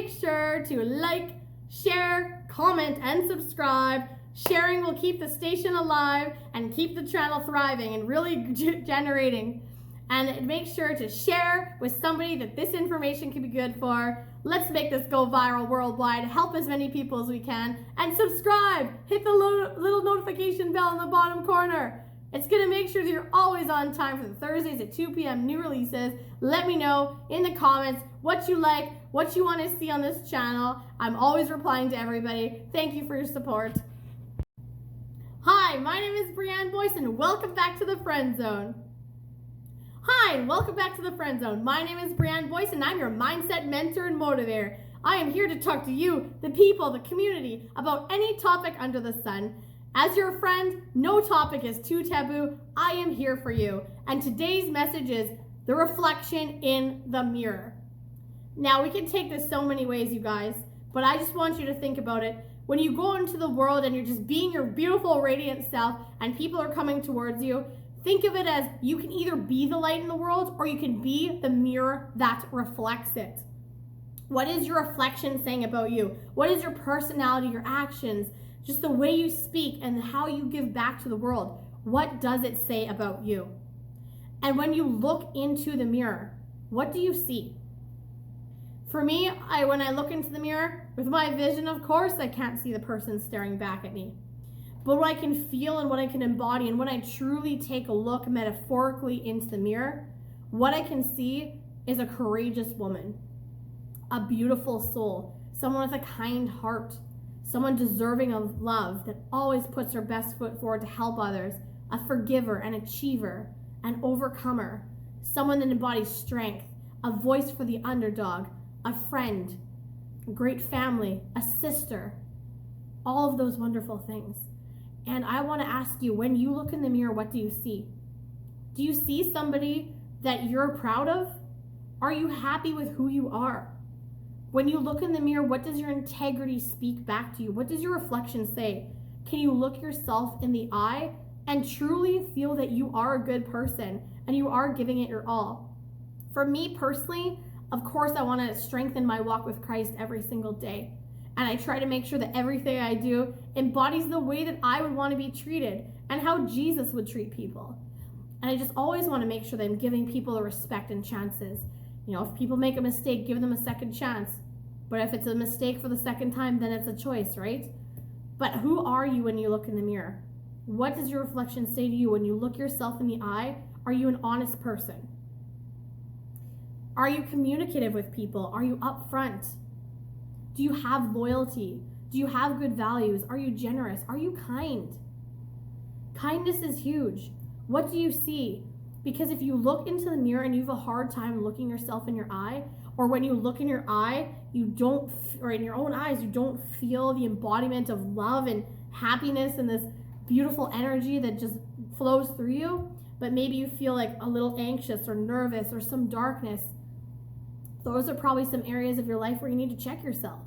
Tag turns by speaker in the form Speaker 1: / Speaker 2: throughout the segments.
Speaker 1: make sure to like, share, comment, and subscribe. Sharing will keep the station alive and keep the channel thriving and really generating. And make sure to share with somebody that this information can be good for. Let's make this go viral worldwide. Help as many people as we can. And subscribe. Hit the little notification bell in the bottom corner. It's going to make sure that you're always on time for the Thursdays at 2 p.m. new releases. Let me know in the comments what you like, what you want to see on this channel. I'm always replying to everybody. Thank you for your support. Hi, my name is Brianne Boyce and welcome back to the Friend Zone. Hi, and welcome back to the Friend Zone. My name is Brianne Boyce and I'm your mindset mentor and motivator. I am here to talk to you, the people, the community, about any topic under the sun. As your friend, no topic is too taboo. I am here for you. And today's message is the reflection in the mirror. Now, we can take this so many ways, you guys, but I just want you to think about it. When you go into the world and you're just being your beautiful, radiant self and people are coming towards you, think of it as you can either be the light in the world or you can be the mirror that reflects it. What is your reflection saying about you? What is your personality, your actions, just the way you speak and how you give back to the world? What does it say about you? And when you look into the mirror, what do you see? For me, when I look into the mirror, with my vision, of course, I can't see the person staring back at me. But what I can feel and what I can embody, and when I truly take a look metaphorically into the mirror, what I can see is a courageous woman, a beautiful soul, someone with a kind heart, someone deserving of love that always puts her best foot forward to help others, a forgiver, an achiever, an overcomer, someone that embodies strength, a voice for the underdog, a friend, a great family, a sister, all of those wonderful things. And I want to ask you, when you look in the mirror, what do you see? Do you see somebody that you're proud of? Are you happy with who you are? When you look in the mirror, what does your integrity speak back to you? What does your reflection say? Can you look yourself in the eye and truly feel that you are a good person and you are giving it your all? For me personally, of course, I want to strengthen my walk with Christ every single day. And I try to make sure that everything I do embodies the way that I would want to be treated and how Jesus would treat people. And I just always want to make sure that I'm giving people the respect and chances. You know, if people make a mistake, give them a second chance. But if it's a mistake for the second time, then it's a choice, right? But who are you when you look in the mirror? What does your reflection say to you when you look yourself in the eye? Are you an honest person? Are you communicative with people? Are you upfront? Do you have loyalty? Do you have good values? Are you generous? Are you kind? Kindness is huge. What do you see? Because if you look into the mirror and you have a hard time looking yourself in your eye, or when you look in your eye, or in your own eyes, you don't feel the embodiment of love and happiness and this beautiful energy that just flows through you, but maybe you feel like a little anxious or nervous or some darkness, those are probably some areas of your life where you need to check yourself.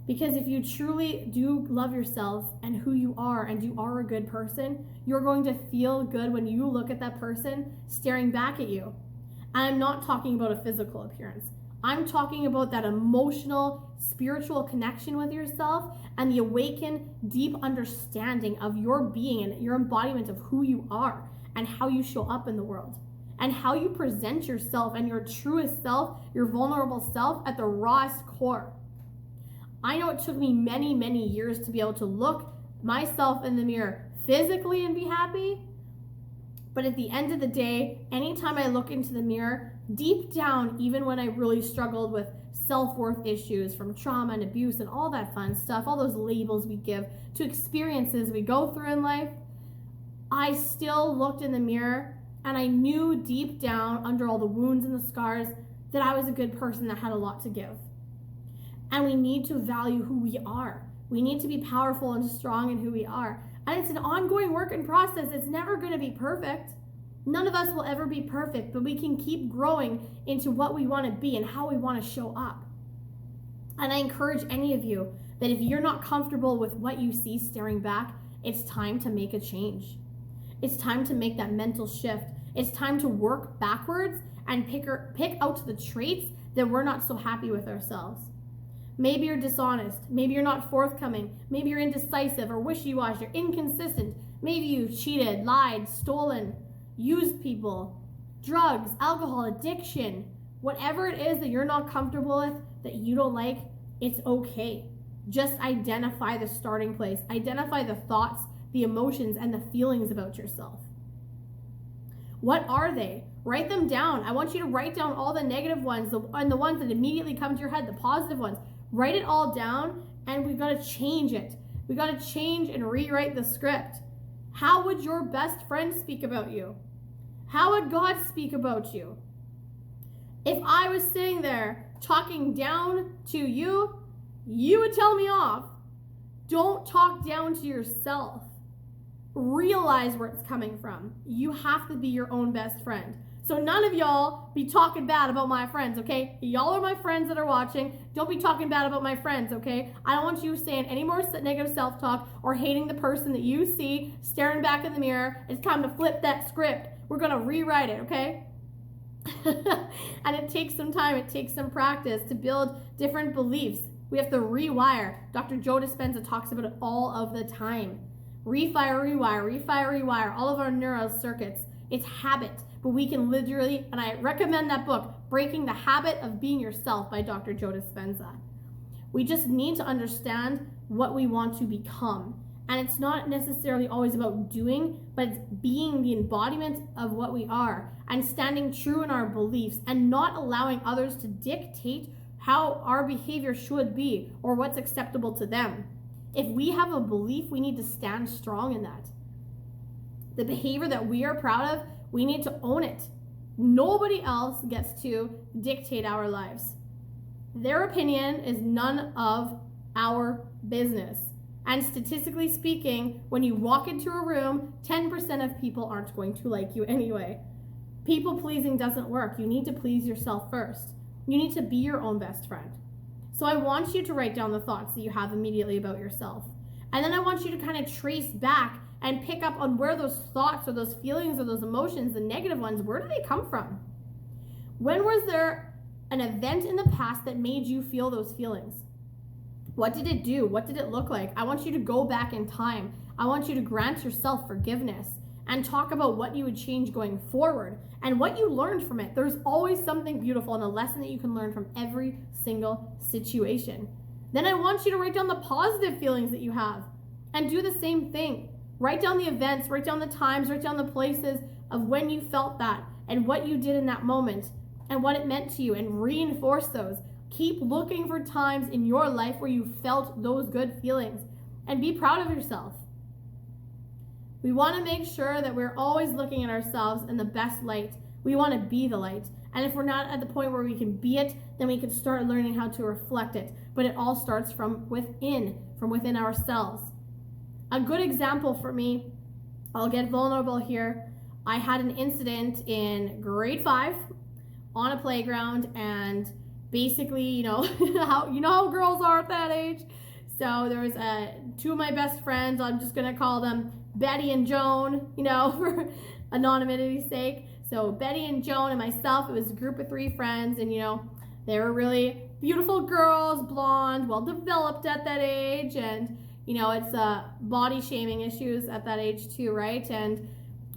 Speaker 1: Because if you truly do love yourself and who you are, and you are a good person, you're going to feel good when you look at that person staring back at you. And I'm not talking about a physical appearance. I'm talking about that emotional, spiritual connection with yourself and the awakened, deep understanding of your being and your embodiment of who you are and how you show up in the world and how you present yourself and your truest self, your vulnerable self at the rawest core. I know it took me many, many years to be able to look myself in the mirror physically and be happy. But at the end of the day, anytime I look into the mirror, deep down, even when I really struggled with self-worth issues from trauma and abuse and all that fun stuff, all those labels we give to experiences we go through in life, I still looked in the mirror and I knew deep down under all the wounds and the scars that I was a good person that had a lot to give. And we need to value who we are. We need to be powerful and strong in who we are. And it's an ongoing work in process. It's never going to be perfect. None of us will ever be perfect, but we can keep growing into what we want to be and how we want to show up. And I encourage any of you that if you're not comfortable with what you see staring back, it's time to make a change. It's time to make that mental shift. It's time to work backwards and pick out the traits that we're not so happy with ourselves. Maybe you're dishonest. Maybe you're not forthcoming. Maybe you're indecisive or wishy-washy. You're inconsistent. Maybe you cheated, lied, stolen, used people, drugs, alcohol, addiction. Whatever it is that you're not comfortable with, that you don't like, it's okay. Just identify the starting place. Identify the thoughts, the emotions, and the feelings about yourself. What are they? Write them down. I want you to write down all the negative ones and the ones that immediately come to your head, the positive ones. Write it all down, and we've got to change it. We've got to change and rewrite the script. How would your best friend speak about you? How would God speak about you? If I was sitting there talking down to you, you would tell me off. Don't talk down to yourself. Realize where it's coming from. You have to be your own best friend. So none of y'all be talking bad about my friends, okay? Y'all are my friends that are watching. Don't be talking bad about my friends, okay? I don't want you saying any more negative self-talk or hating the person that you see staring back in the mirror. It's time to flip that script. We're going to rewrite it, okay? And it takes some time. It takes some practice to build different beliefs. We have to rewire. Dr. Joe Dispenza talks about it all of the time. Refire, rewire, all of our neural circuits. It's habit, but we can literally, and I recommend that book, Breaking the Habit of Being Yourself by Dr. Joe Dispenza. We just need to understand what we want to become. And it's not necessarily always about doing, but it's being the embodiment of what we are and standing true in our beliefs and not allowing others to dictate how our behavior should be or what's acceptable to them. If we have a belief, we need to stand strong in that. The behavior that we are proud of, we need to own it. Nobody else gets to dictate our lives. Their opinion is none of our business. And statistically speaking, when you walk into a room, 10% of people aren't going to like you anyway. People pleasing doesn't work. You need to please yourself first. You need to be your own best friend. So I want you to write down the thoughts that you have immediately about yourself. And then I want you to kind of trace back and pick up on where those thoughts or those feelings or those emotions, the negative ones, where do they come from? When was there an event in the past that made you feel those feelings? What did it do? What did it look like? I want you to go back in time. I want you to grant yourself forgiveness and talk about what you would change going forward and what you learned from it. There's always something beautiful and a lesson that you can learn from every single situation. Then I want you to write down the positive feelings that you have and do the same thing. Write down the events, write down the times, write down the places of when you felt that and what you did in that moment and what it meant to you, and reinforce those. Keep looking for times in your life where you felt those good feelings and be proud of yourself. We want to make sure that we're always looking at ourselves in the best light. We want to be the light. And if we're not at the point where we can be it, then we can start learning how to reflect it. But it all starts from within ourselves. A good example for me, I'll get vulnerable here. I had an incident in grade 5 on a playground, and basically, you know how girls are at that age. So there was two of my best friends. I'm just gonna call them Betty and Joan, for anonymity's sake. So Betty and Joan and myself, it was a group of 3 friends, and they were really beautiful girls, blonde, well developed at that age, and it's body shaming issues at that age too, right? And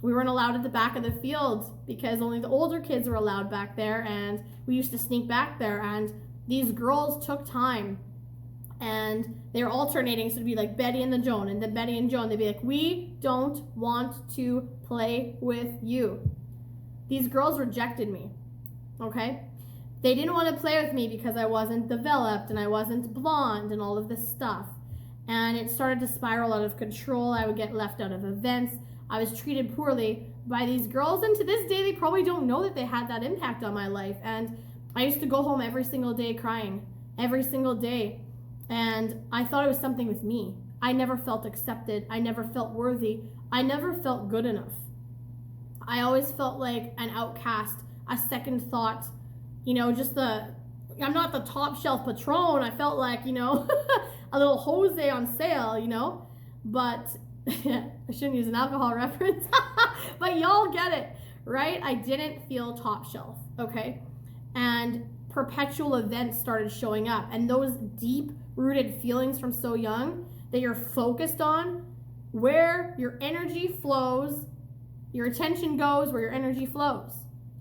Speaker 1: we weren't allowed at the back of the field because only the older kids were allowed back there, and we used to sneak back there, and these girls took time and they were alternating. So it'd be like Betty and the Joan, and then Betty and Joan, they'd be like, we don't want to play with you. These girls rejected me, okay? They didn't want to play with me because I wasn't developed and I wasn't blonde and all of this stuff. And it started to spiral out of control. I would get left out of events. I was treated poorly by these girls, and to this day, they probably don't know that they had that impact on my life. And I used to go home every single day crying, every single day. And I thought it was something with me. I never felt accepted. I never felt worthy. I never felt good enough. I always felt like an outcast, a second thought, I'm not the top shelf Patron. I felt like, a little Jose on sale, but I shouldn't use an alcohol reference, but y'all get it, right? I didn't feel top shelf, okay? And perpetual events started showing up, and those deep rooted feelings from so young that you're focused on, where your energy flows, your attention goes where your energy flows.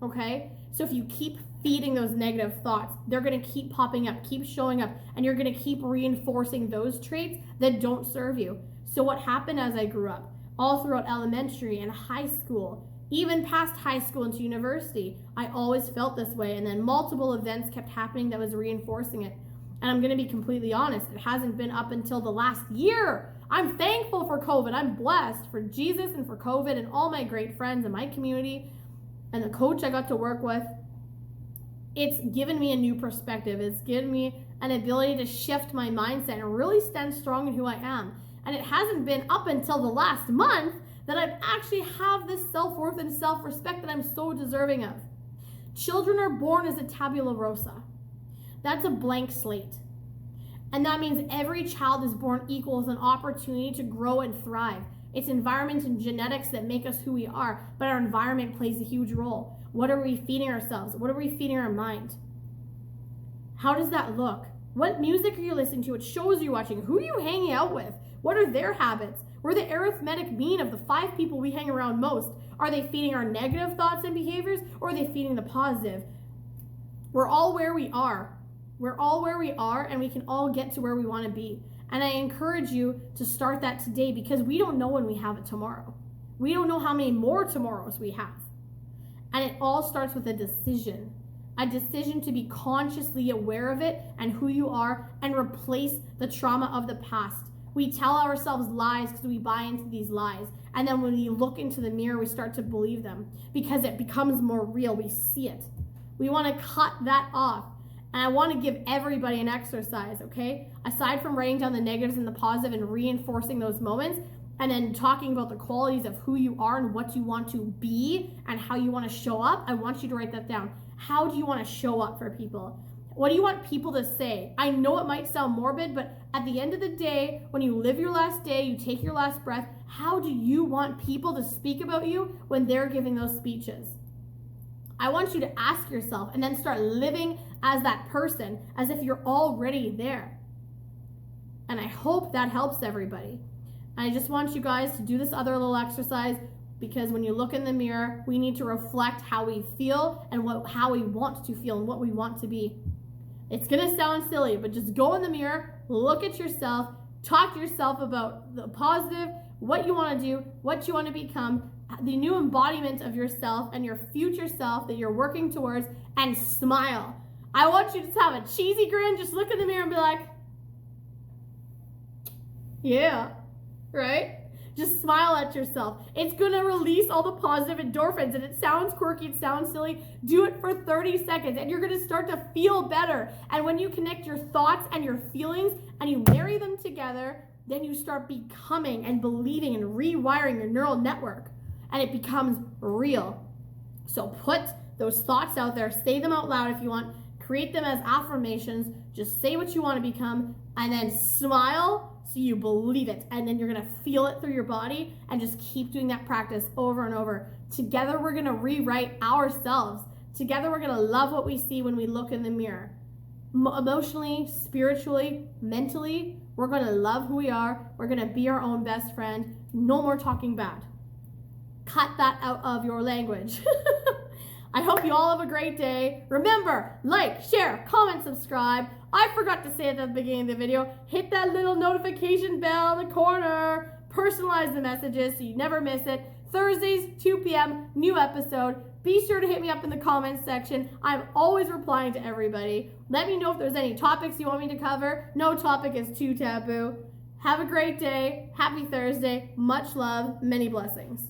Speaker 1: Okay? So if you keep feeding those negative thoughts, they're going to keep popping up, keep showing up, and you're going to keep reinforcing those traits that don't serve you. So what happened as I grew up, all throughout elementary and high school, even past high school into university, I always felt this way, and then multiple events kept happening that was reinforcing it. And I'm going to be completely honest, it hasn't been up until the last year. I'm thankful for COVID. I'm blessed for Jesus and for COVID and all my great friends in my community and the coach I got to work with. It's given me a new perspective. It's given me an ability to shift my mindset and really stand strong in who I am. And it hasn't been up until the last month that I actually have this self-worth and self-respect that I'm so deserving of. Children are born as a tabula rasa. That's a blank slate. And that means every child is born equal with an opportunity to grow and thrive. It's environment and genetics that make us who we are, but our environment plays a huge role. What are we feeding ourselves? What are we feeding our mind? How does that look? What music are you listening to? What shows are you watching? Who are you hanging out with? What are their habits? We're the arithmetic mean of the 5 people we hang around most. Are they feeding our negative thoughts and behaviors, or are they feeding the positive? We're all where we are. We're all where we are, and we can all get to where we want to be. And I encourage you to start that today, because we don't know when we have it tomorrow. We don't know how many more tomorrows we have. And it all starts with a decision to be consciously aware of it and who you are, and replace the trauma of the past. We tell ourselves lies because we buy into these lies. And then when we look into the mirror, we start to believe them because it becomes more real. We see it. We want to cut that off. And I want to give everybody an exercise, okay? Aside from writing down the negatives and the positive and reinforcing those moments, and then talking about the qualities of who you are and what you want to be and how you want to show up, I want you to write that down. How do you want to show up for people? What do you want people to say? I know it might sound morbid, but at the end of the day, when you live your last day, you take your last breath, how do you want people to speak about you when they're giving those speeches? I want you to ask yourself and then start living as that person, as if you're already there. And I hope that helps everybody. And I just want you guys to do this other little exercise, because when you look in the mirror, we need to reflect how we feel and how we want to feel and what we want to be. It's gonna sound silly, but just go in the mirror, look at yourself, talk to yourself about the positive, what you want to do, what you want to become, the new embodiment of yourself and your future self that you're working towards, and smile. I want you to have a cheesy grin. Just look in the mirror and be like, yeah, right? Just smile at yourself. It's going to release all the positive endorphins, and it sounds quirky, it sounds silly. Do it for 30 seconds and you're going to start to feel better. And when you connect your thoughts and your feelings and you marry them together, then you start becoming and believing and rewiring your neural network, and it becomes real. So put those thoughts out there, say them out loud if you want, create them as affirmations, just say what you want to become, and then smile so you believe it, and then you're gonna feel it through your body, and just keep doing that practice over and over. Together we're gonna rewrite ourselves. Together we're gonna love what we see when we look in the mirror. Emotionally, spiritually, mentally, we're gonna love who we are. We're gonna be our own best friend. No more talking bad. Cut that out of your language. I hope you all have a great day. Remember, like, share, comment, subscribe. I forgot to say at the beginning of the video, hit that little notification bell in the corner. Personalize the messages so you never miss it. Thursdays, 2 p.m., new episode. Be sure to hit me up in the comments section. I'm always replying to everybody. Let me know if there's any topics you want me to cover. No topic is too taboo. Have a great day. Happy Thursday. Much love. Many blessings.